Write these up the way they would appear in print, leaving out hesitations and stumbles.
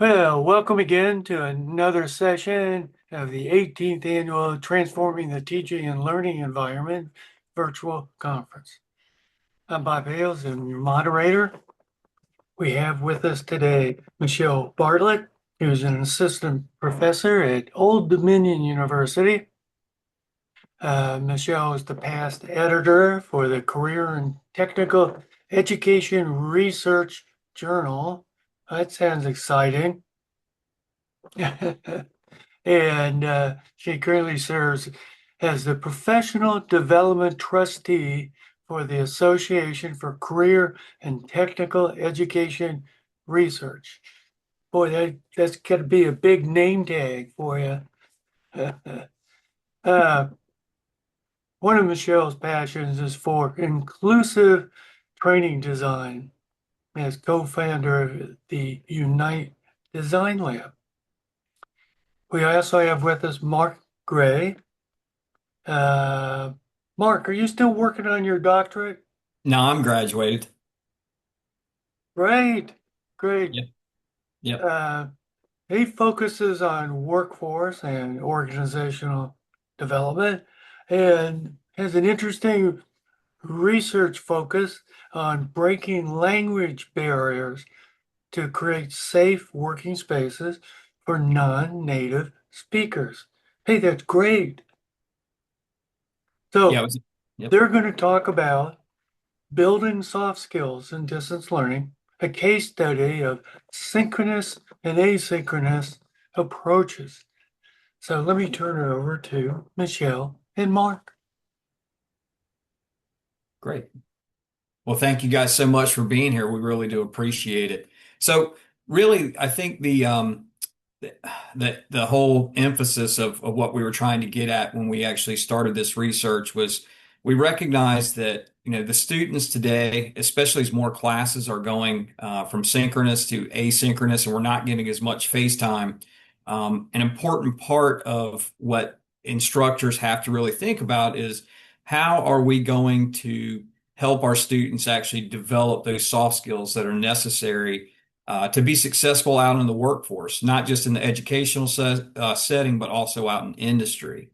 Well, welcome again to another session of the 18th annual Transforming the Teaching and Learning Environment virtual conference. I'm Bob Hales, and your moderator. We have with us today Michelle Bartlett, who's an assistant professor at Old Dominion University. Michelle is the past editor for the Career and Technical Education Research Journal. That sounds exciting. And she currently serves as the Professional Development Trustee for the Association for Career and Technical Education Research. Boy, that's going to be a big name tag for you. uh, One of Michelle's passions is for inclusive training design as co-founder of the Unite Design Lab. We also have with us Mark Gray. Uh, Mark, are you still working on your doctorate? No, I'm graduated. Great, great. Yep. Yep. Uh, he focuses on workforce and organizational development and has an interesting research focus on breaking language barriers to create safe working spaces for non-native speakers. Hey, that's great. Yeah. So Yep. they're going to talk about building soft skills in distance learning, a case study of synchronous and asynchronous approaches. So let me turn it over to Michelle and Mark. Great. Well, thank you guys so much for being here. We really do appreciate it. So, really, I think the whole emphasis of what we were trying to get at when we actually started this research was we recognized that the students today, especially as more classes are going from synchronous to asynchronous, and we're not getting as much face time. An important part of what instructors have to really think about is how are we going to help our students actually develop those soft skills that are necessary to be successful out in the workforce, not just in the educational setting, but also out in industry.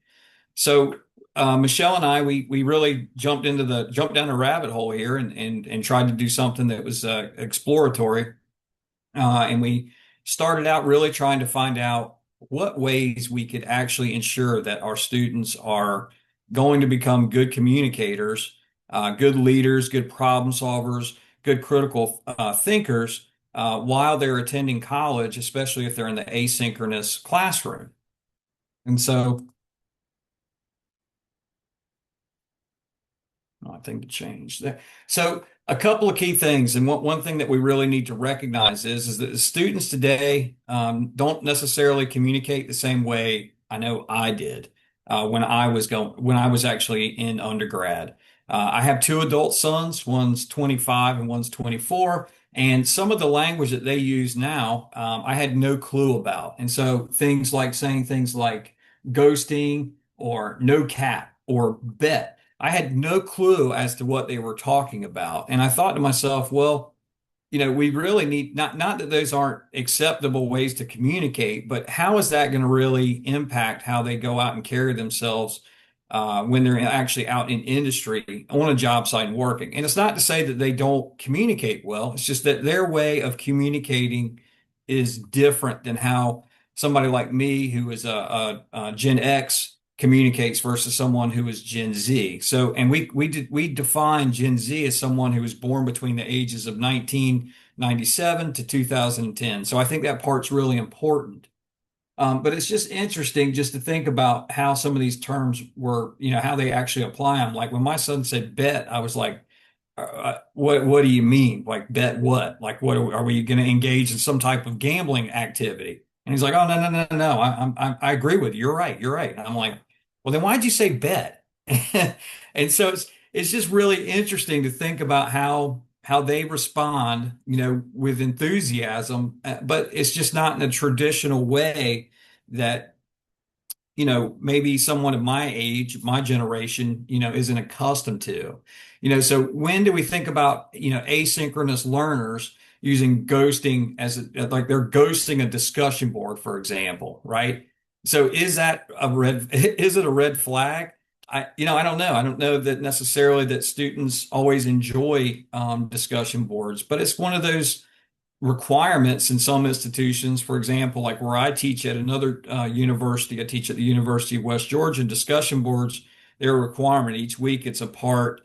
So Michelle and I, we really jumped down a rabbit hole here and tried to do something that was exploratory, and we started out really trying to find out what ways we could actually ensure that our students are going to become good communicators, good leaders, good problem solvers, good critical thinkers while they're attending college, especially if they're in the asynchronous classroom. And so, I think to change that. So, a couple of key things, and one thing that we really need to recognize is that the students today don't necessarily communicate the same way I know I did when I was actually in undergrad. I have two adult sons, one's 25 and one's 24, and some of the language that they use now, I had no clue about. And so things like saying things like ghosting or no cap or bet. I had no clue as to what they were talking about. And I thought to myself, well, we really need not that those aren't acceptable ways to communicate, but how is that going to really impact how they go out and carry themselves when they're actually out in industry on a job site and working? And it's not to say that they don't communicate well. It's just that their way of communicating is different than how somebody like me, who is a Gen X, communicates versus someone who is Gen Z. So, and we define Gen Z as someone who was born between the ages of 1997 to 2010. So I think that part's really important. But it's just interesting just to think about how some of these terms were, how they actually apply them. Like when my son said bet, I was like, what do you mean? Like bet what? Like what are we going to engage in some type of gambling activity? And he's like, oh no no no no, I agree with you. You're right. You're right. And I'm like, well then why'd you say bet? And so it's just really interesting to think about how they respond, with enthusiasm, but it's just not in a traditional way that maybe someone of my age, my generation, isn't accustomed to. So when do we think about, asynchronous learners? using ghosting like they're ghosting a discussion board, for example, right? So is that a red, is it a red flag? I don't know. I don't know that necessarily that students always enjoy discussion boards, but it's one of those requirements in some institutions. For example, like where I teach at another university, I teach at the University of West Georgia, discussion boards, they're a requirement. Each week it's a part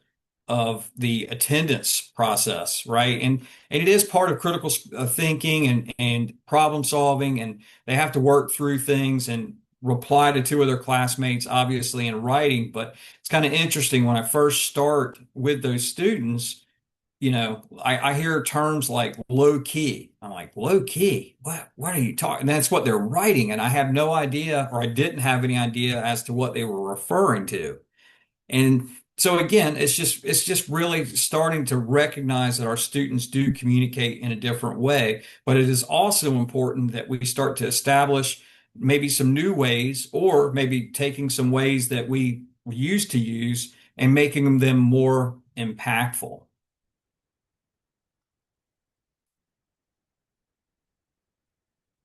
of the attendance process, right? And it is part of critical thinking and problem solving, and they have to work through things and reply to two of their classmates, obviously in writing. But it's kind of interesting when I first start with those students, I hear terms like low key. I'm like, low key? What are you talking? And that's what they're writing. And I have no idea, or I didn't have any idea as to what they were referring to. And so again, it's just really starting to recognize that our students do communicate in a different way, but it is also important that we start to establish maybe some new ways, or maybe taking some ways that we used to use and making them more impactful.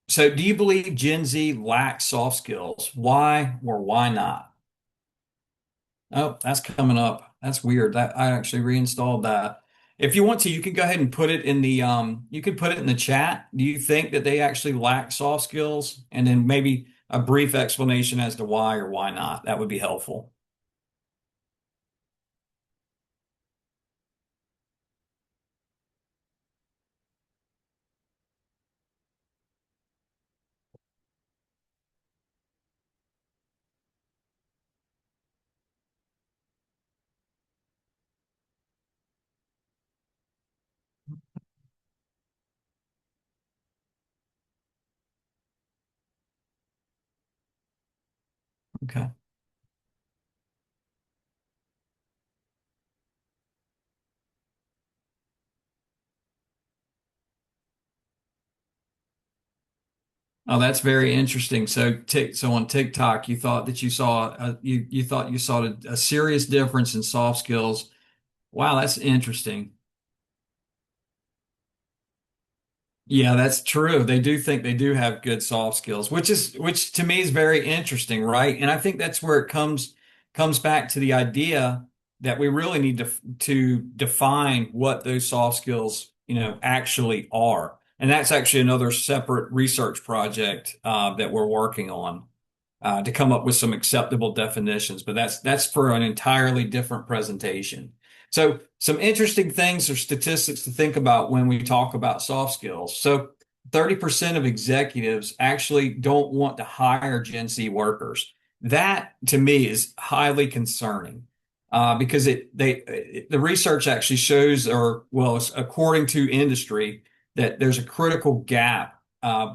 So, do you believe Gen Z lacks soft skills? Why or why not? Oh, that's coming up. That's weird. That I actually reinstalled that. If you want to, you can go ahead and put it in the you can put it in the chat. Do you think that they actually lack soft skills? And then maybe a brief explanation as to why or why not. That would be helpful. Okay. Oh, that's very interesting. So on TikTok, you thought that you thought you saw a serious difference in soft skills. Wow, that's interesting. Yeah, that's true. They do think they do have good soft skills, which to me is very interesting, right? And I think that's where it comes back to the idea that we really need to define what those soft skills, actually are. And that's actually another separate research project that we're working on to come up with some acceptable definitions, but that's for an entirely different presentation. So some interesting things or statistics to think about when we talk about soft skills. So 30% of executives actually don't want to hire Gen Z workers. That to me is highly concerning. Because the research actually shows, or well, according to industry, that there's a critical gap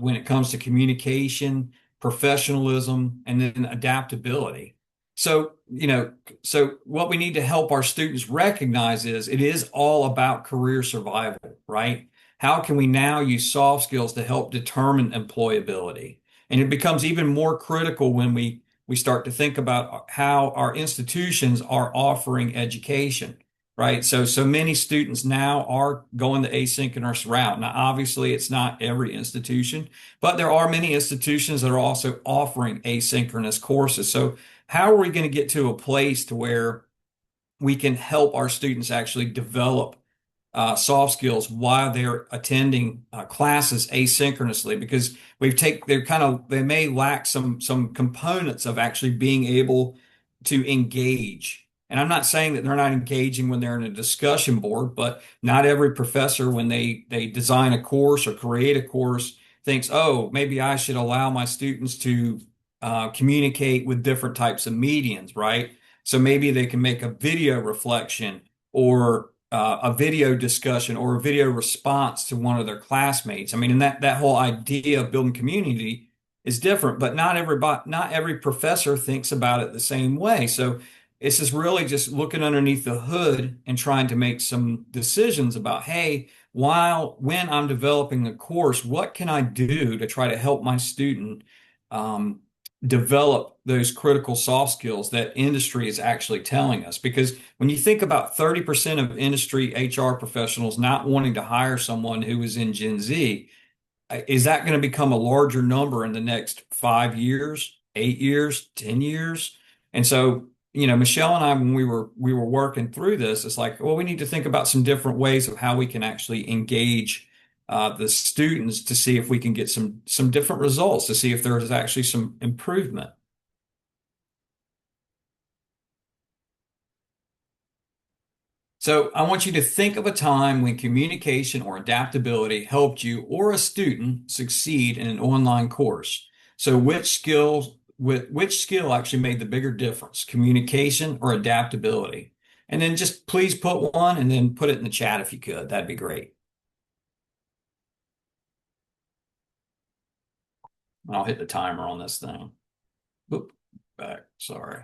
when it comes to communication, professionalism, and then adaptability. So, so what we need to help our students recognize is it is all about career survival, right? How can we now use soft skills to help determine employability? And it becomes even more critical when we start to think about how our institutions are offering education, right? So many students now are going the asynchronous route. Now, obviously, it's not every institution, but there are many institutions that are also offering asynchronous courses. So how are we going to get to a place to where we can help our students actually develop soft skills while they're attending classes asynchronously? Because they may lack some components of actually being able to engage. And I'm not saying that they're not engaging when they're in a discussion board, but not every professor, when they design a course or create a course, thinks, oh, maybe I should allow my students to communicate with different types of mediums, right? So maybe they can make a video reflection, or a video discussion, or a video response to one of their classmates. I mean, and that whole idea of building community is different, but not every professor thinks about it the same way. So it's just really just looking underneath the hood and trying to make some decisions about, hey, when I'm developing a course, what can I do to try to help my student um, develop those critical soft skills that industry is actually telling us. Because when you think about 30% of industry HR professionals not wanting to hire someone who is in Gen Z, is that going to become a larger number in the next 5 years, 8 years, 10 years? And so, Michelle and I, when we were working through this, it's like, well, we need to think about some different ways of how we can actually engage the students to see if we can get some different results, to see if there is actually some improvement. So I want you to think of a time when communication or adaptability helped you or a student succeed in an online course. So which skill actually made the bigger difference, communication or adaptability? And then just please put one and then put it in the chat if you could. That'd be great. I'll hit the timer on this thing. Oop, back. Sorry.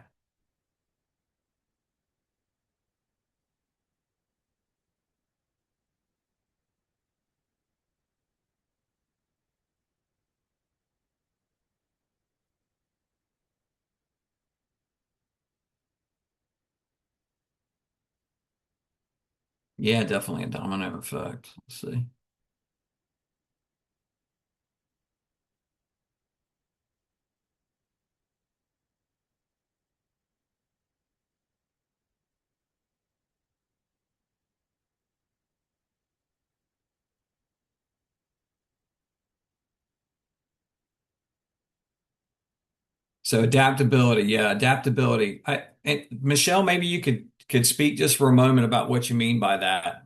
Yeah, definitely a domino effect. Let's see. So adaptability, yeah, adaptability. And Michelle, maybe you could speak just for a moment about what you mean by that.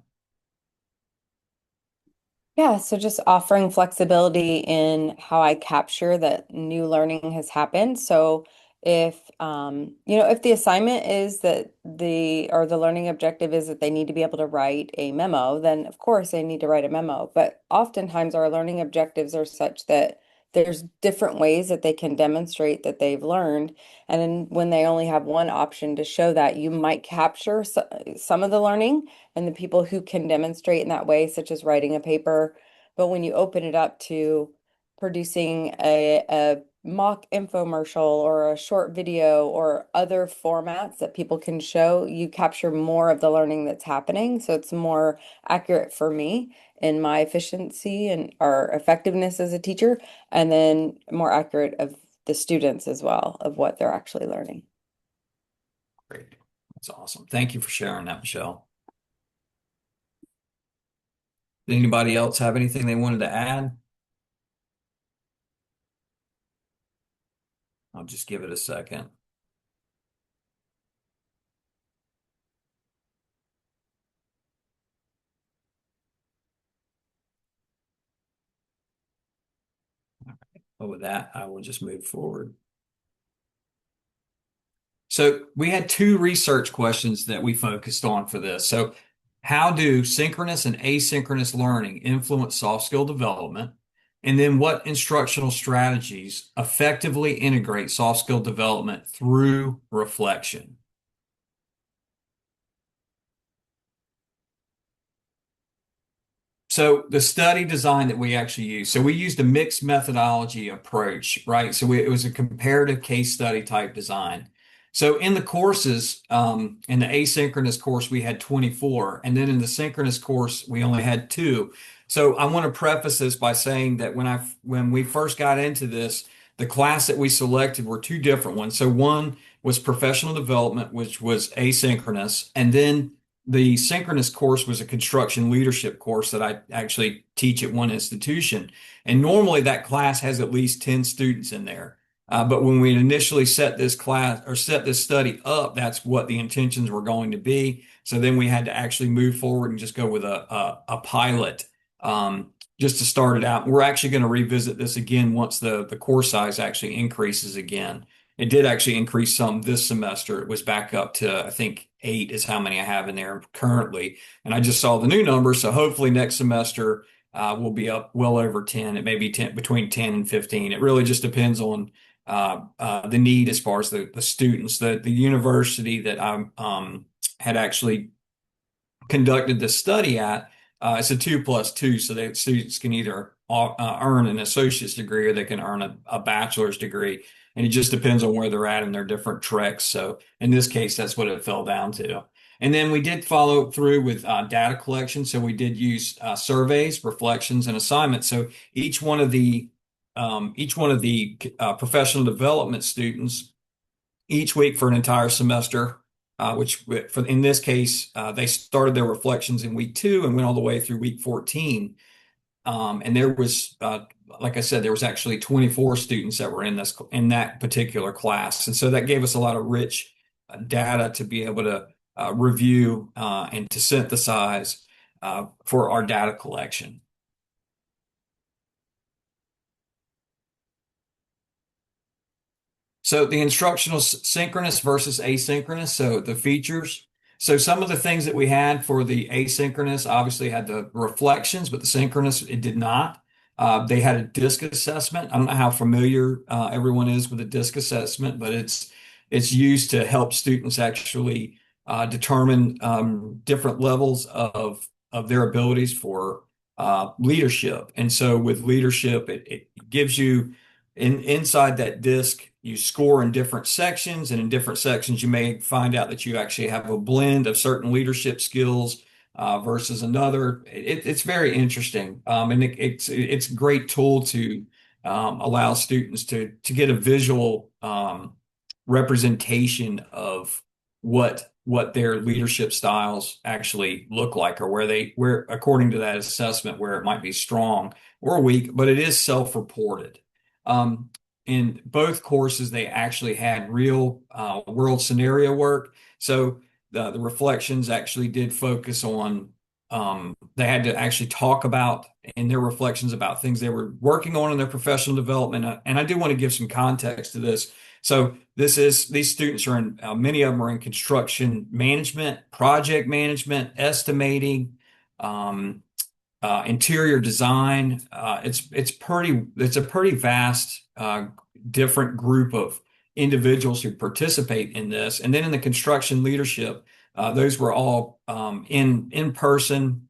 Yeah, so just offering flexibility in how I capture that new learning has happened. So if if the assignment is that the learning objective is that they need to be able to write a memo, then of course they need to write a memo. But oftentimes our learning objectives are such that there's different ways that they can demonstrate that they've learned. And then when they only have one option to show that, you might capture some of the learning and the people who can demonstrate in that way, such as writing a paper. But when you open it up to producing a mock infomercial or a short video or other formats that people can show, you capture more of the learning that's happening. So it's more accurate for me in my efficiency and our effectiveness as a teacher, and then more accurate of the students as well, of what they're actually learning. Great. That's awesome. Thank you for sharing that, Michelle. Did anybody else have anything they wanted to add? I'll just give it a second. But with that, I will just move forward. So we had two research questions that we focused on for this. So how do synchronous and asynchronous learning influence soft skill development? And then what instructional strategies effectively integrate soft skill development through reflection? So the study design that we actually used, so we used a mixed methodology approach, right? So it was a comparative case study type design. So in the courses, in the asynchronous course, we had 24, and then in the synchronous course, we only had two. So I want to preface this by saying that when we first got into this, the class that we selected were two different ones. So one was professional development, which was asynchronous, and then the synchronous course was a construction leadership course that I actually teach at one institution. And normally that class has at least 10 students in there. But when we initially set this class or set this study up, that's what the intentions were going to be. So then we had to actually move forward and just go with a pilot, just to start it out. We're actually going to revisit this again once the course size actually increases again. It did actually increase some this semester. It was back up to, I think, 8 is how many I have in there currently. And I just saw the new number. So hopefully next semester we'll be up well over 10. It may be 10, between 10 and 15. It really just depends on the need as far as the students. The university that I had actually conducted the study at It's a 2+2, so that students can either earn an associate's degree or they can earn a bachelor's degree. And it just depends on where they're at in their different treks. So in this case, that's what it fell down to. And then we did follow through with data collection. So we did use surveys, reflections, and assignments. So each one of the professional development students each week for an entire semester, which for in this case, they started their reflections in week 2 and went all the way through week 14. And there was, like I said, there was actually 24 students that were in that particular class, and so that gave us a lot of rich data to be able to review and to synthesize for our data collection. So the instructional synchronous versus asynchronous. So the features. So some of the things that we had for the asynchronous obviously had the reflections, but the synchronous, it did not. They had a disc assessment. I don't know how familiar everyone is with a disc assessment, but it's used to help students actually determine different levels of their abilities for leadership. And so with leadership, it gives you inside that disc, you score in different sections, and in different sections, you may find out that you actually have a blend of certain leadership skills versus another. It's very interesting, and it's a great tool to allow students to get a visual representation of what their leadership styles actually look like, or where according to that assessment, where it might be strong or weak, but it is self-reported. In both courses, they actually had real world scenario work. So the reflections actually did focus on, they had to actually talk about in their reflections about things they were working on in their professional development. And I do want to give some context to this. So these students are in, many of them are in construction management, project management, estimating, interior design. It's a pretty vast, different group of individuals who participate in this. And then in the construction leadership, those were all in person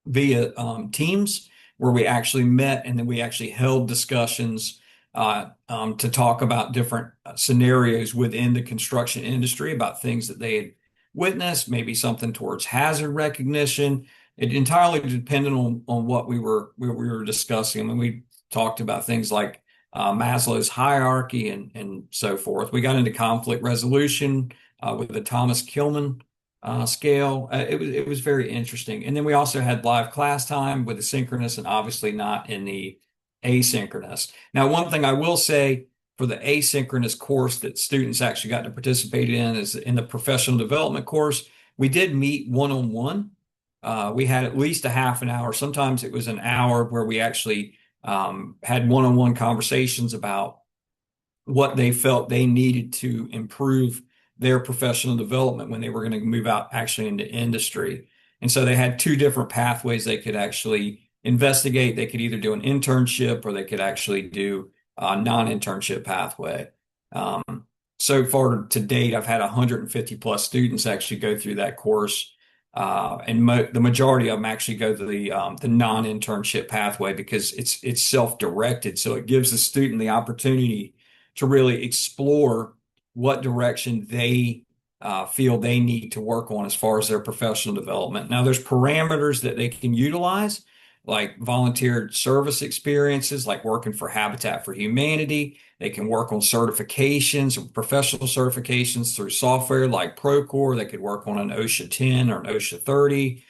via Teams, where we actually met and then we actually held discussions to talk about different scenarios within the construction industry about things that they had witnessed, maybe something towards hazard recognition. It entirely depended on what we were discussing. I mean, we talked about things like Maslow's hierarchy and so forth. We got into conflict resolution with the Thomas Kilmann scale. It was very interesting. And then we also had live class time with the synchronous and obviously not in the asynchronous. Now, one thing I will say for the asynchronous course that students actually got to participate in is in the professional development course, we did meet one-on-one. We had at least a half an hour. Sometimes it was an hour where we actually had one-on-one conversations about what they felt they needed to improve their professional development when they were going to move out actually into industry. And so they had 2 different pathways they could actually investigate. They could either do an internship or they could actually do a non-internship pathway. So far to date, I've had 150 plus students actually go through that course. And the majority of them actually go to the non-internship pathway because it's self-directed. So it gives the student the opportunity to really explore what direction they feel they need to work on as far as their professional development. Now, there's parameters that they can utilize, like volunteer service experiences, like working for Habitat for Humanity. They can work on certifications or professional certifications through software like Procore. They could work on an OSHA 10 or an OSHA 30.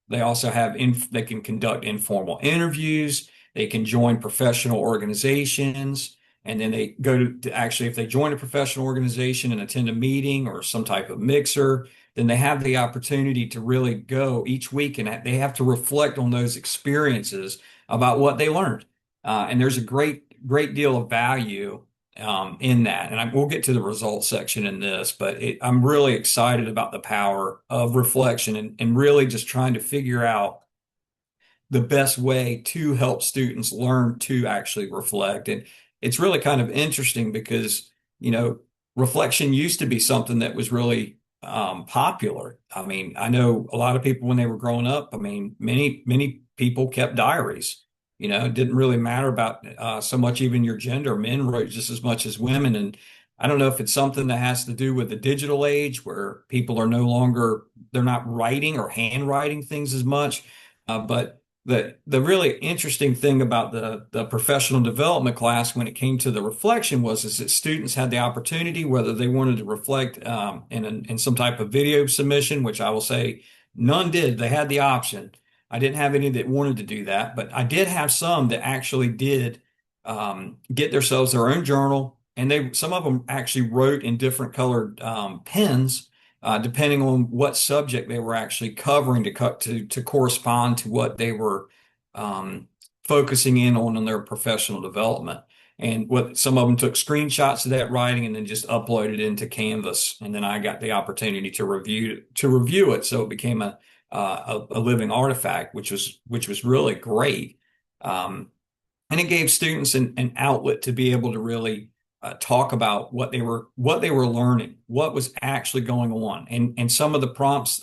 They also have, they can conduct informal interviews. They can join professional organizations. And then they go to actually, if they join a professional organization and attend a meeting or some type of mixer, then they have the opportunity to really go each week and they have to reflect on those experiences about what they learned. And there's a great deal of value in that. And we'll get to the results section in this, but I'm really excited about the power of reflection and really just trying to figure out the best way to help students learn to actually reflect. And it's really kind of interesting because, reflection used to be something that was really popular. I mean, I know a lot of people when they were growing up, I mean, many people kept diaries. It didn't really matter about so much even your gender. Men wrote just as much as women. And I don't know if it's something that has to do with the digital age where people are no longer, they're not writing or handwriting things as much. But the really interesting thing about the professional development class when it came to the reflection was is that students had the opportunity whether they wanted to reflect in some type of video submission, which I will say none did. They had the option. I didn't have any that wanted to do that, but I did have some that actually did get themselves their own journal, and some of them actually wrote in different colored pens depending on what subject they were actually covering to correspond to what they were um, focusing in their professional development. And what some of them took screenshots of that writing and then just uploaded it into Canvas, and then I got the opportunity to review it, so it became a living artifact, which was really great. And it gave students an outlet to be able to really talk about what they were learning, what was actually going on, and some of the prompts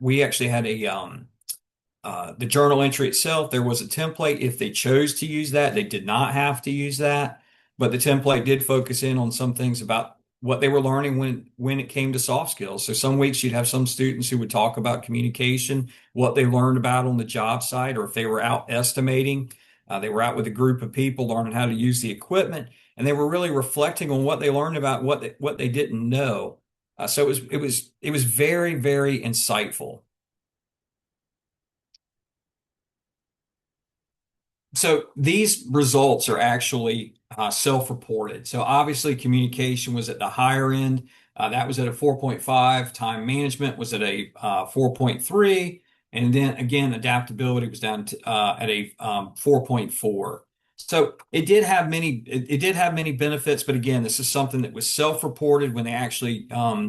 we actually had the journal entry itself. There was a template. If they chose to use that, they did not have to use that, but the template did focus in on some things about what they were learning when it came to soft skills. So some weeks you'd have some students who would talk about communication, what they learned about on the job site, or if they were out estimating, they were out with a group of people learning how to use the equipment, and they were really reflecting on what they learned about what they didn't know. So it was very, very insightful. So these results are actually self-reported. So obviously communication was at the higher end. That was at a 4.5. Time management was at a 4.3. And then again, adaptability was down at a 4.4. So it did have many benefits, but again, this is something that was self-reported when they actually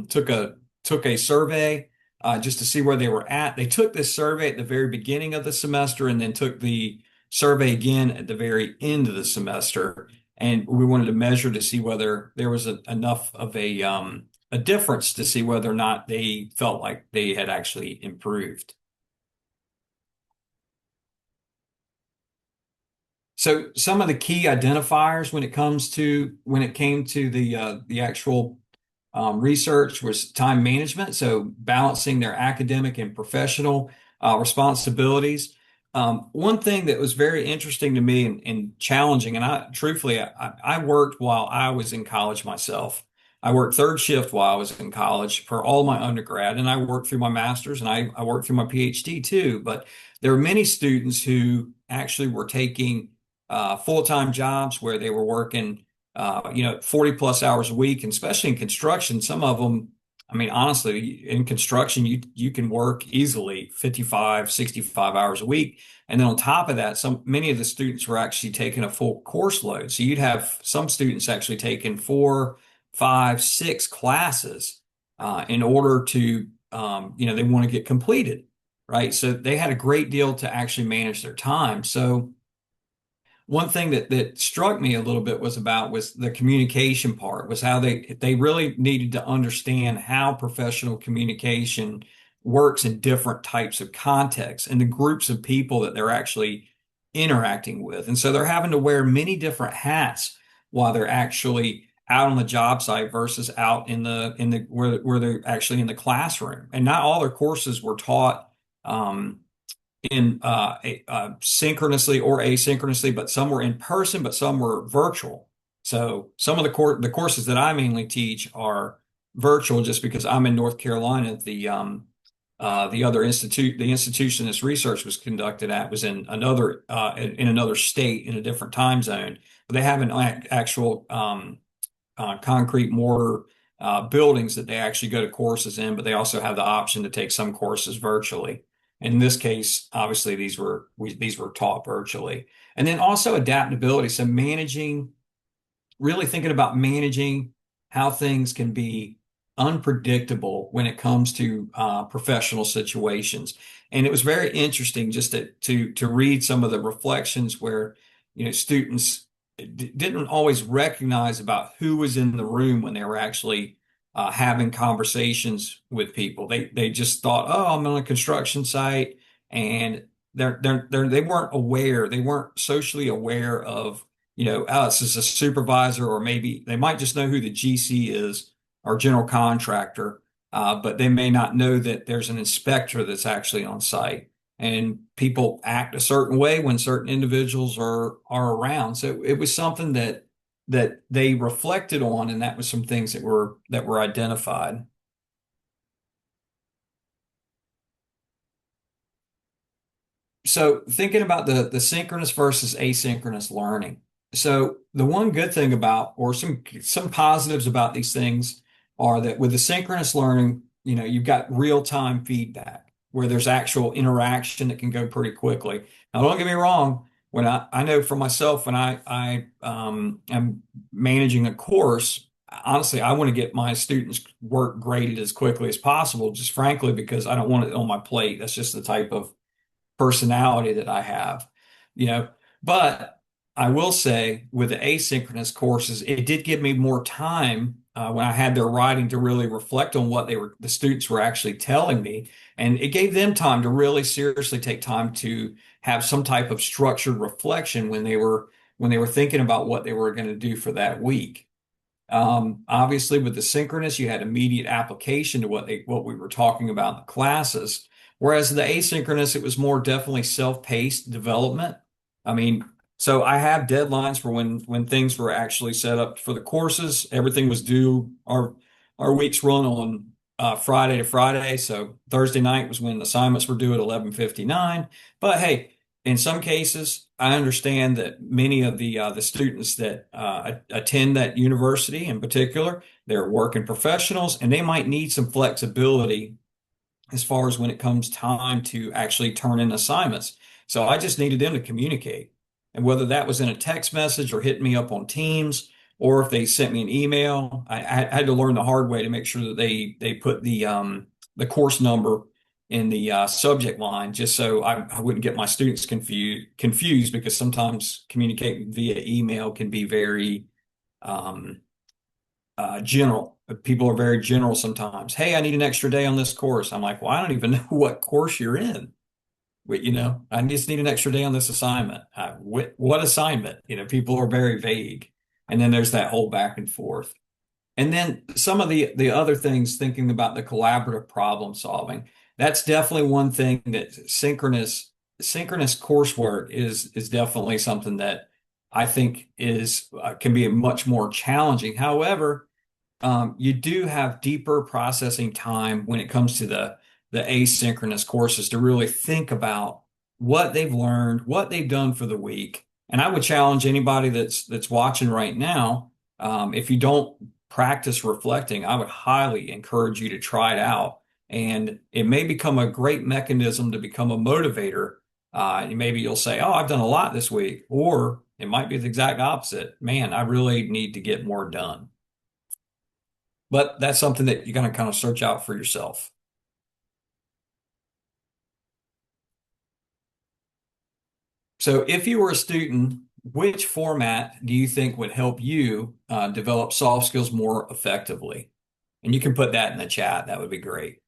took a survey just to see where they were at. They took this survey at the very beginning of the semester and then took the survey again at the very end of the semester, and we wanted to measure to see whether there was enough of a difference to see whether or not they felt like they had actually improved. So some of the key identifiers when it came to the actual research was time management, so balancing their academic and professional responsibilities. One thing that was very interesting to me and challenging, and I worked while I was in college myself. I worked third shift while I was in college for all my undergrad, and I worked through my master's, and I worked through my PhD too. But there were many students who actually were taking full-time jobs where they were working 40 plus hours a week, and especially in construction, some of them, I mean, honestly, in construction, you can work easily 55, 65 hours a week. And then on top of that, many of the students were actually taking a full course load. So you'd have some students actually taking 4, 5, 6 classes in order to, they want to get completed, right? So they had a great deal to actually manage their time. So one thing that struck me a little bit was the communication part, was how they really needed to understand how professional communication works in different types of contexts and the groups of people that they're actually interacting with. And so they're having to wear many different hats while they're actually out on the job site versus out where they're actually in the classroom. And not all their courses were taught in synchronously or asynchronously, but some were in person, but some were virtual. So some of the courses that I mainly teach are virtual, just because I'm in North Carolina. The other the institution this research was conducted at was in another state in a different time zone. But they have an actual concrete mortar buildings that they actually go to courses in, but they also have the option to take some courses virtually. In this case, obviously these were taught virtually. And then also adaptability. So really thinking about managing how things can be unpredictable when it comes to professional situations. And it was very interesting just to read some of the reflections where, students didn't always recognize about who was in the room when they were actually having conversations with people. They just thought, oh, I'm on a construction site, and they weren't aware, they weren't socially aware of, us as a supervisor, or maybe they might just know who the GC is, or general contractor, but they may not know that there's an inspector that's actually on site. And people act a certain way when certain individuals are around. So it was something that they reflected on, and that was some things that were identified. So thinking about the synchronous versus asynchronous learning. So the one good thing about, or some positives about these things, are that with the synchronous learning, you've got real-time feedback where there's actual interaction that can go pretty quickly. Now, don't get me wrong, when I know for myself, when I am managing a course, honestly, I want to get my students' work graded as quickly as possible, just frankly, because I don't want it on my plate. That's just the type of personality that I have, you know. But I will say with the asynchronous courses, it did give me more time when I had their writing to really reflect on what the students were actually telling me. And it gave them time to really seriously take time to have some type of structured reflection when they were thinking about what they were going to do for that week. Obviously, with the synchronous, you had immediate application to what we were talking about in the classes. Whereas the asynchronous, it was more definitely self-paced development. I mean, so I have deadlines for when things were actually set up for the courses. Everything was due. Our weeks run on Friday to Friday. So Thursday night was when assignments were due at 11:59. But hey, in some cases, I understand that many of the students that attend that university in particular, they're working professionals, and they might need some flexibility as far as when it comes time to actually turn in assignments. So I just needed them to communicate. And whether that was in a text message or hitting me up on Teams, or if they sent me an email, I had to learn the hard way to make sure that they put the course number in the subject line, just so I wouldn't get my students confused, because sometimes communicating via email can be very um, general. People are very general sometimes. Hey, I need an extra day on this course. I'm like, well, I don't even know what course you're in. But, I just need an extra day on this assignment. What assignment? People are very vague. And then there's that whole back and forth. And then some of the other things, thinking about the collaborative problem solving, that's definitely one thing that synchronous coursework is definitely something that I think is can be much more challenging. However, you do have deeper processing time when it comes to the asynchronous courses to really think about what they've learned, what they've done for the week. And I would challenge anybody that's watching right now, if you don't practice reflecting, I would highly encourage you to try it out. And it may become a great mechanism to become a motivator. And maybe you'll say, "Oh, I've done a lot this week," or it might be the exact opposite. Man, I really need to get more done. But that's something that you're going to kind of search out for yourself. So if you were a student, which format do you think would help you develop soft skills more effectively? And you can put that in the chat. That would be great.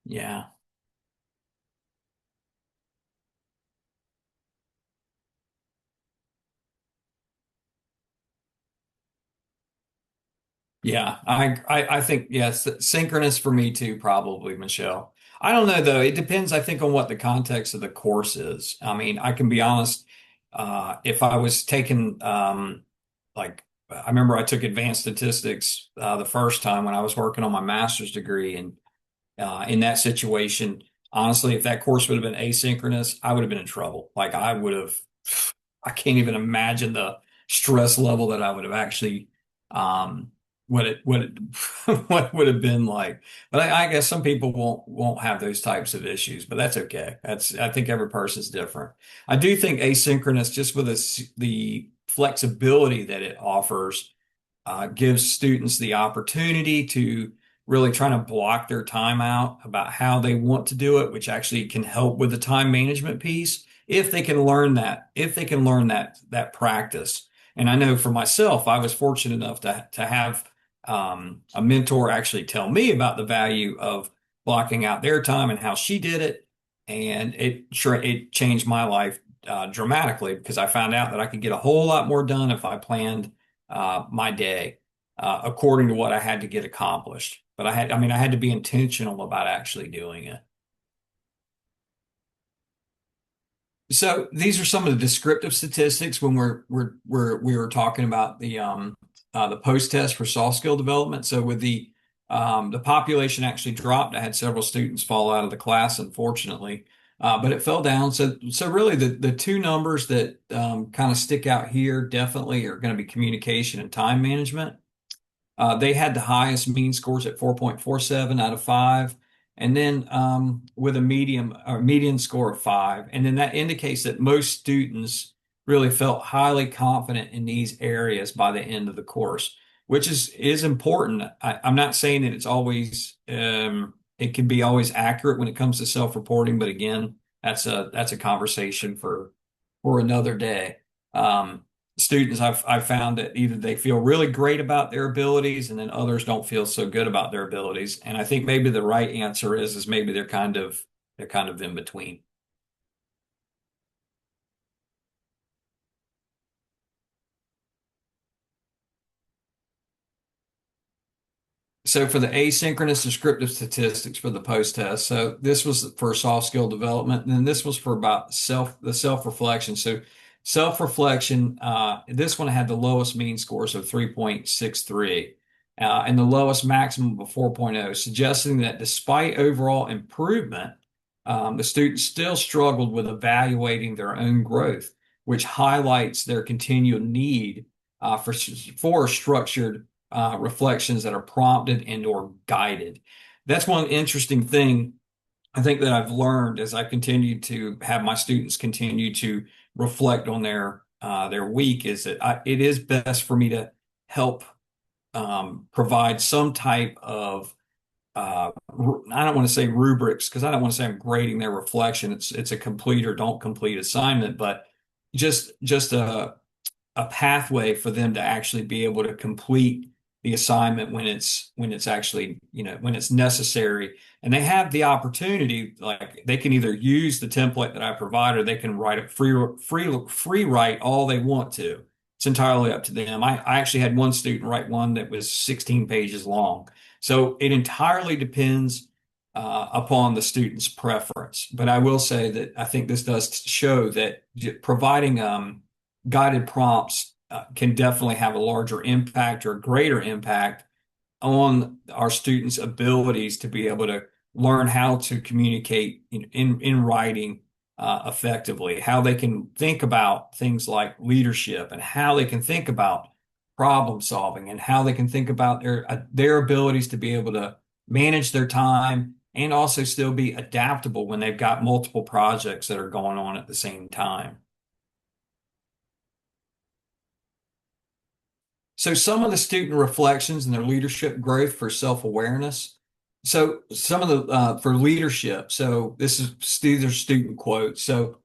Yeah. Yeah, I think yes, synchronous for me too, probably, Michelle. I don't know though. It depends, I think, on what the context of the course is. I mean, I can be honest. If I was taking like I remember I took advanced statistics the first time when I was working on my master's degree, and in that situation, honestly, if that course would have been asynchronous, I would have been in trouble. Like I can't even imagine the stress level that I would have actually what it what would have been like. But I guess some people won't have those types of issues, but that's okay. I think every person's different. I do think asynchronous, just with the flexibility that it offers, gives students the opportunity to really try to block their time out about how they want to do it, which actually can help with the time management piece if they can learn that practice. And I know for myself, I was fortunate enough to have a mentor actually tell me about the value of blocking out their time and how she did it, and it changed my life dramatically because I found out that I could get a whole lot more done if I planned my day according to what I had to get accomplished. But I had to be intentional about actually doing it. So these are some of the descriptive statistics when we were talking about the post test for soft skill development. So with the population actually dropped. I had several students fall out of the class, unfortunately, but it fell down. So really the two numbers that kind of stick out here definitely are going to be communication and time management. They had the highest mean scores at 4.47 out of 5, and then with a median score of 5. And then that indicates that most students really felt highly confident in these areas by the end of the course, which is important. I'm not saying that it's always it can be always accurate when it comes to self-reporting, but again, that's a conversation for another day. Students I've found that either they feel really great about their abilities and then others don't feel so good about their abilities. And I think maybe the right answer is maybe they're kind of in between. So for the asynchronous descriptive statistics for the post test, so this was for soft skill development, and then this was for about the self-reflection. So self-reflection, this one had the lowest mean scores of 3.63, and the lowest maximum of 4.0, suggesting that despite overall improvement, the students still struggled with evaluating their own growth, which highlights their continual need for structured reflections that are prompted and or guided. That's one interesting thing I think that I've learned as I continue to have my students continue to reflect on their week is that it is best for me to help provide some type of I don't want to say rubrics because I don't want to say I'm grading their reflection. It's a complete or don't complete assignment, but just a pathway for them to actually be able to complete the assignment when it's actually, when it's necessary. And they have the opportunity, like they can either use the template that I provide or they can write it free write all they want to. It's entirely up to them. I actually had one student write one that was 16 pages long. So it entirely depends upon the student's preference. But I will say that I think this does show that providing guided prompts can definitely have a larger impact or greater impact on our students' abilities to be able to learn how to communicate in writing effectively, how they can think about things like leadership and how they can think about problem solving and how they can think about their abilities to be able to manage their time and also still be adaptable when they've got multiple projects that are going on at the same time. So some of the student reflections and their leadership growth for self-awareness. So some of the for leadership. So these are student quotes. So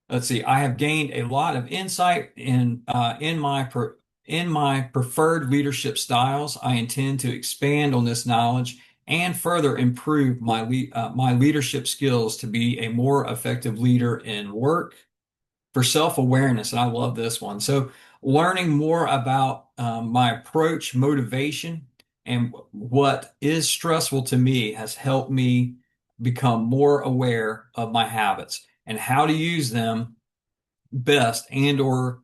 let's see. I have gained a lot of insight in my preferred leadership styles. I intend to expand on this knowledge and further improve my leadership skills to be a more effective leader in work. For self-awareness, and I love this one. So learning more about my approach, motivation, and what is stressful to me has helped me become more aware of my habits and how to use them best and or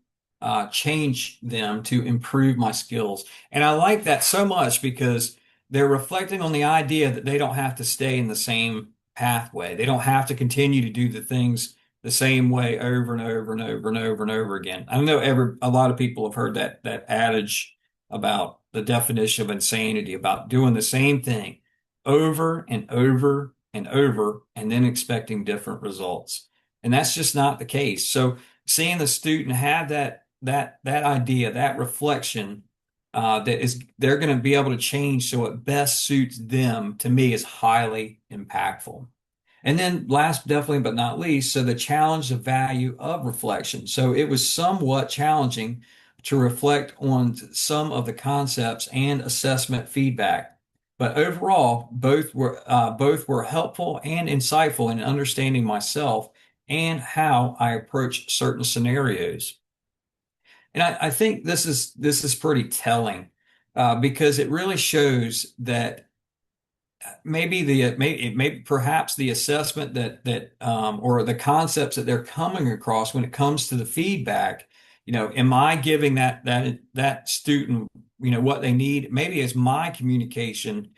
change them to improve my skills. And I like that so much because they're reflecting on the idea that they don't have to stay in the same pathway. They don't have to continue to do the things the same way over and over and over and over and over again. I know a lot of people have heard that adage about the definition of insanity about doing the same thing over and over and over and then expecting different results. And that's just not the case. So seeing the student have that idea, that reflection, that is they're going to be able to change so it best suits them, to me is highly impactful. And then last, definitely but not least, so the challenge, the value of reflection. So it was somewhat challenging to reflect on some of the concepts and assessment feedback. But overall, both were helpful and insightful in understanding myself and how I approach certain scenarios. And I think this is pretty telling, because it really shows that maybe perhaps the assessment that or the concepts that they're coming across when it comes to the feedback, am I giving that student, what they need? Maybe is my communication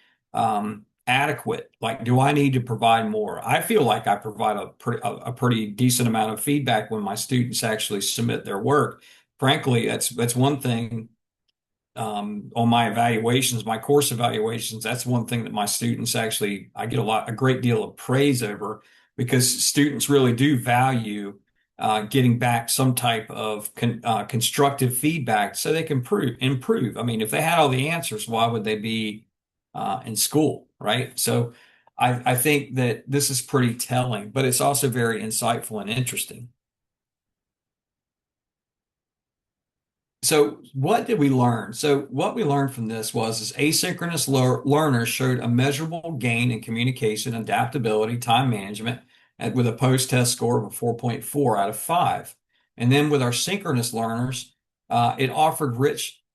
adequate? Like, do I need to provide more? I feel like I provide a pretty decent amount of feedback when my students actually submit their work. Frankly, that's one thing, on my evaluations, my course evaluations, that's one thing that my students actually, I get a great deal of praise over, because students really do value getting back some type of constructive feedback so they can improve. I mean, if they had all the answers, why would they be in school, right? So I think that this is pretty telling, but it's also very insightful and interesting. So what did we learn? So what we learned from this was is asynchronous learners showed a measurable gain in communication, adaptability, time management, and with a post-test score of a 4.4 out of 5. And then with our synchronous learners, it offered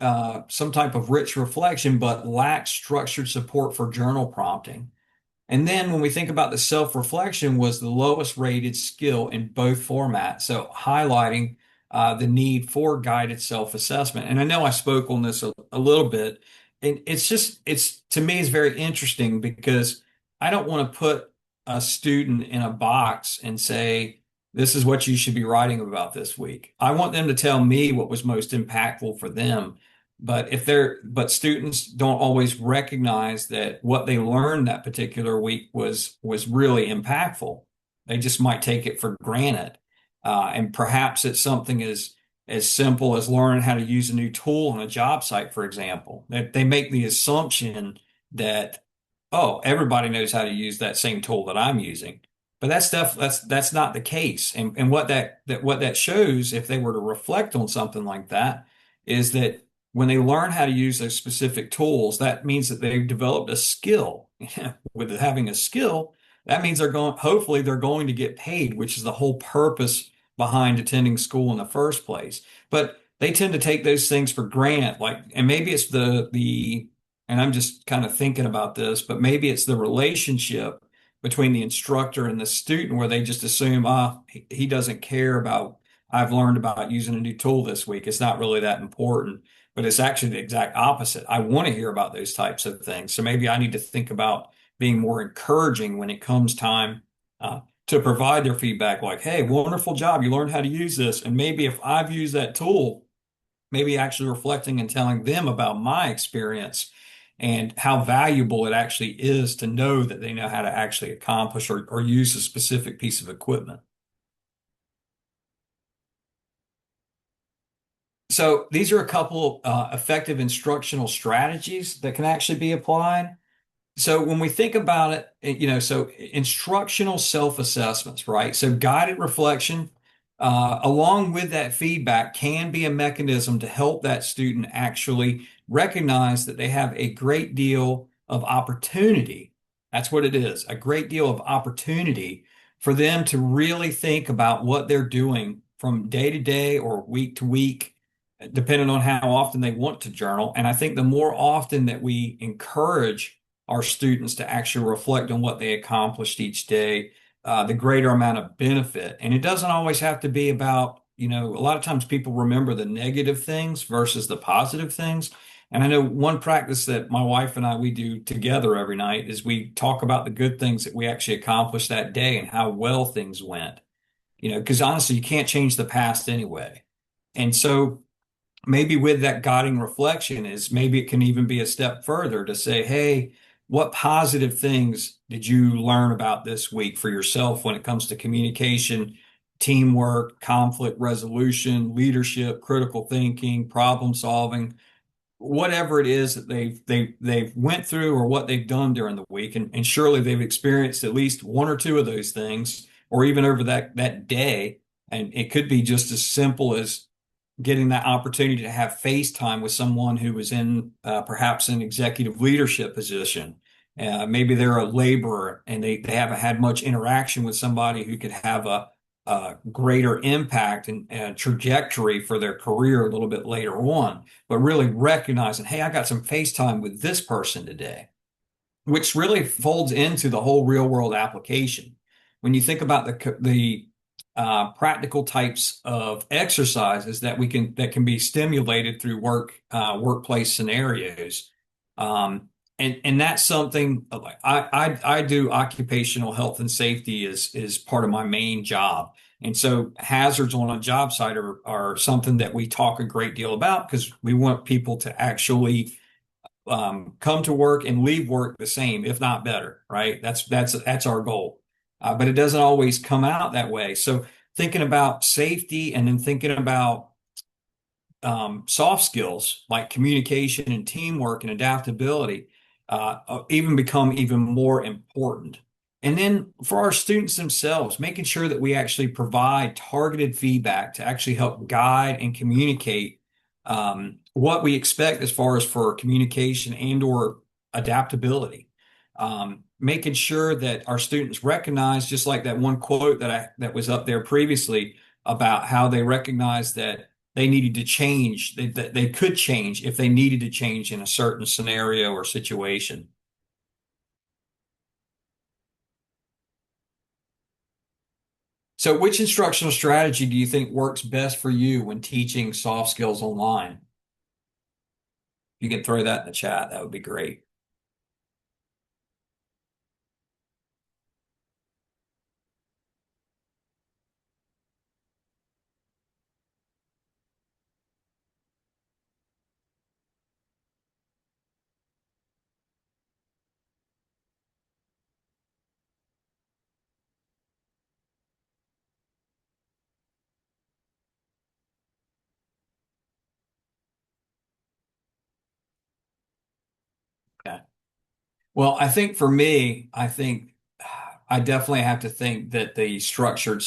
some type of rich reflection, but lacked structured support for journal prompting. And then when we think about the self-reflection, was the lowest rated skill in both formats. So highlighting the need for guided self-assessment. And I know I spoke on this a little bit. And it's to me, it's very interesting, because I don't want to put a student in a box and say, this is what you should be writing about this week. I want them to tell me what was most impactful for them. But students don't always recognize that what they learned that particular week was really impactful. They just might take it for granted. And perhaps it's something as simple as learning how to use a new tool on a job site, for example. That they make the assumption that, oh, everybody knows how to use that same tool that I'm using. But that's not the case. And what that shows, if they were to reflect on something like that, is that when they learn how to use those specific tools, that means that they've developed a skill. With having a skill, that means hopefully they're going to get paid, which is the whole purpose behind attending school in the first place. But they tend to take those things for granted, and maybe it's and I'm just kind of thinking about this, but maybe it's the relationship between the instructor and the student, where they just assume, he doesn't care about, I've learned about using a new tool this week. It's not really that important. But it's actually the exact opposite. I want to hear about those types of things. So maybe I need to think about being more encouraging when it comes time to provide their feedback, like, hey, wonderful job. You learned how to use this. And maybe if I've used that tool, maybe actually reflecting and telling them about my experience and how valuable it actually is to know that they know how to actually accomplish or use a specific piece of equipment. So these are a couple effective instructional strategies that can actually be applied. So when we think about it, so instructional self-assessments, right? So guided reflection, along with that feedback, can be a mechanism to help that student actually recognize that they have a great deal of opportunity. That's what it is, a great deal of opportunity for them to really think about what they're doing from day to day or week to week, depending on how often they want to journal. And I think the more often that we encourage our students to actually reflect on what they accomplished each day, the greater amount of benefit. And it doesn't always have to be about, a lot of times people remember the negative things versus the positive things. And I know one practice that my wife and we do together every night is we talk about the good things that we actually accomplished that day and how well things went. Because honestly, you can't change the past anyway. And so maybe with that guiding reflection is maybe it can even be a step further to say, hey, what positive things did you learn about this week for yourself when it comes to communication, teamwork, conflict resolution, leadership, critical thinking, problem solving, whatever it is that they've went through or what they've done during the week, and surely they've experienced at least one or two of those things, or even over that day. And it could be just as simple as getting that opportunity to have FaceTime with someone who was in perhaps an executive leadership position. Maybe they're a laborer and they haven't had much interaction with somebody who could have a greater impact and trajectory for their career a little bit later on, but really recognizing, hey, I got some FaceTime with this person today, which really folds into the whole real world application. When you think about the practical types of exercises that can be stimulated through workplace scenarios, and that's something like I do occupational health and safety is part of my main job. And so hazards on a job site are something that we talk a great deal about because we want people to actually come to work and leave work the same, if not better, right? That's our goal. But it doesn't always come out that way. So thinking about safety and then thinking about soft skills like communication and teamwork and adaptability even become even more important. And then for our students themselves, making sure that we actually provide targeted feedback to actually help guide and communicate what we expect as far as for communication and or adaptability. Making sure that our students recognize, just like that one quote that was up there previously about how they recognize that they needed to change, that they could change if they needed to change in a certain scenario or situation. So, which instructional strategy do you think works best for you when teaching soft skills online? You can throw that in the chat. That would be great. Okay. Well, I think for me, I definitely have to think that the structured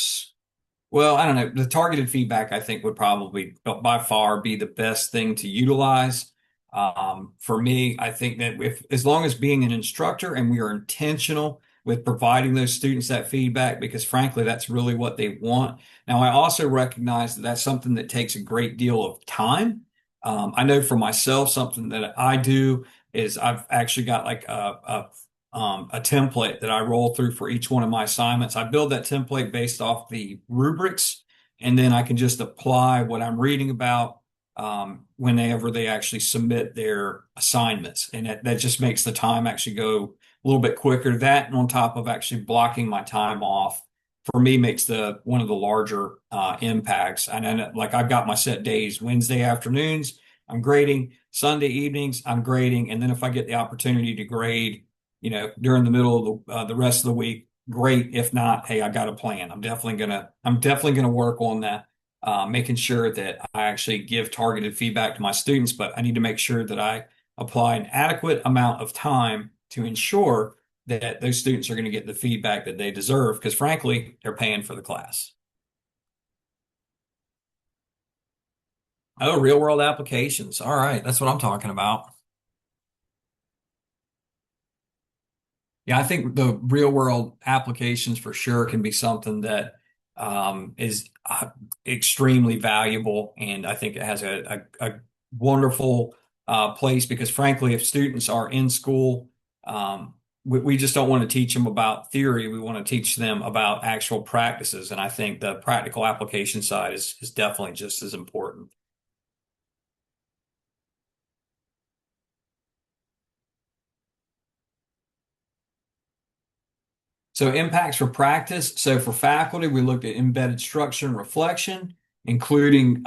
well, I don't know. The targeted feedback, I think, would probably by far be the best thing to utilize. For me, I think that if, as long as being an instructor and we are intentional with providing those students that feedback, because frankly, that's really what they want. Now, I also recognize that that's something that takes a great deal of time. I know for myself, something that I do is I've actually got like a template that I roll through for each one of my assignments. I build that template based off the rubrics, and then I can just apply what I'm reading about whenever they actually submit their assignments. And that just makes the time actually go a little bit quicker. That, and on top of actually blocking my time off, for me makes the one of the larger impacts. And then, like, I've got my set days: Wednesday afternoons, I'm grading; Sunday evenings, I'm grading; and then if I get the opportunity to grade, during the middle of the rest of the week, great. If not, hey, I got a plan. I'm definitely gonna work on that, making sure that I actually give targeted feedback to my students, but I need to make sure that I apply an adequate amount of time to ensure that those students are going to get the feedback that they deserve, because frankly, they're paying for the class. Oh, real world applications. All right, that's what I'm talking about. Yeah, I think the real world applications for sure can be something that is extremely valuable. And I think it has a wonderful place because, frankly, if students are in school, we just don't want to teach them about theory. We want to teach them about actual practices. And I think the practical application side is definitely just as important. So impacts for practice. So for faculty, we looked at embedded structure and reflection, including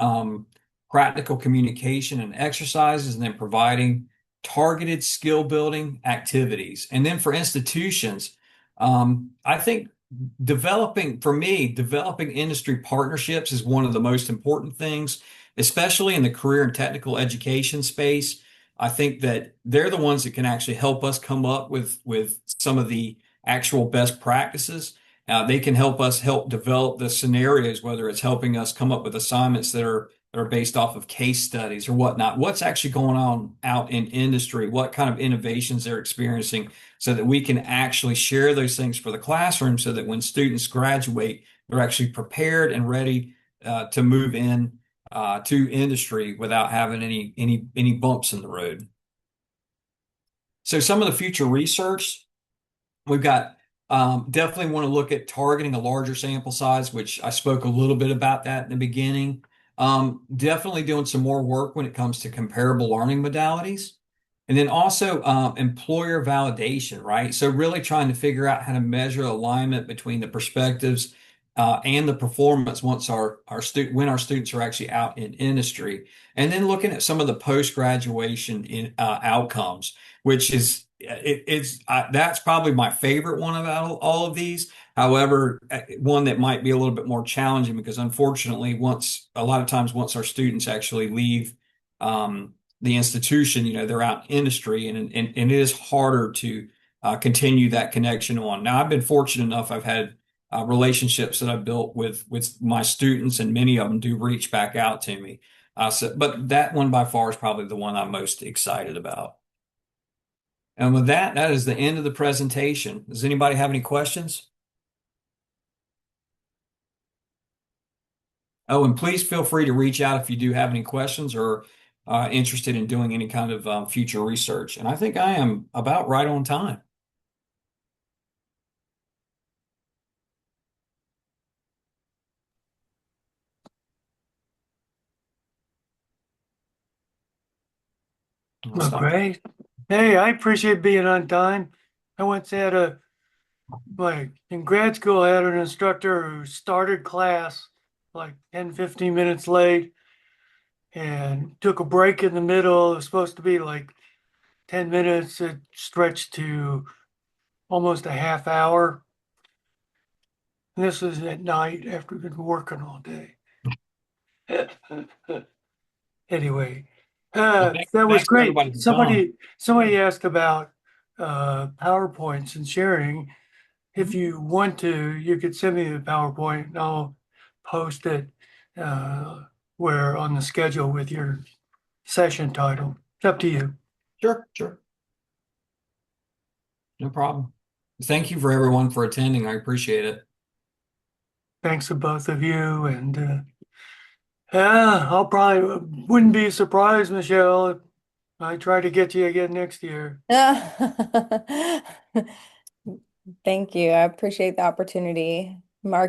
practical communication and exercises, and then providing targeted skill building activities. And then for institutions, I think developing industry partnerships is one of the most important things, especially in the career and technical education space. I think that they're the ones that can actually help us come up with some of the actual best practices. They can help us help develop the scenarios, whether it's helping us come up with assignments that are based off of case studies or whatnot. What's actually going on out in industry? What kind of innovations they're experiencing, so that we can actually share those things for the classroom, so that when students graduate, they're actually prepared and ready to move in to industry without having any bumps in the road. So some of the future research we've got, definitely want to look at targeting a larger sample size, which I spoke a little bit about that in the beginning. Definitely doing some more work when it comes to comparable learning modalities. And then also employer validation, right? So really trying to figure out how to measure alignment between the perspectives and the performance once when our students are actually out in industry. And then looking at some of the post-graduation outcomes, which is that's probably my favorite one about all of these. However, one that might be a little bit more challenging, because unfortunately, a lot of times once our students actually leave the institution, they're out in industry, and it is harder to continue that connection on. Now, I've been fortunate enough; I've had relationships that I've built with my students, and many of them do reach back out to me. But that one by far is probably the one I'm most excited about. And with that, that is the end of the presentation. Does anybody have any questions? Oh, and please feel free to reach out if you do have any questions or interested in doing any kind of future research. And I think I am about right on time. I'll Well, stop. great. Hey, I appreciate being on time. I once had in grad school, I had an instructor who started class like 10, 15 minutes late and took a break in the middle. It was supposed to be like 10 minutes. It stretched to almost a half hour. And this was at night after we'd been working all day. Anyway, Well, that was thanks for great. everybody for coming. Somebody asked about PowerPoints and sharing. If you want to, you could send me the PowerPoint and I'll post it uh, where on the schedule with your session title. It's up to you. Sure, sure. No problem. Thank you for everyone for attending. I appreciate it. Thanks to both of you. And yeah, I'll probably wouldn't be surprised, Michelle, if I try to get you again next year. Thank you. I appreciate the opportunity. Mark.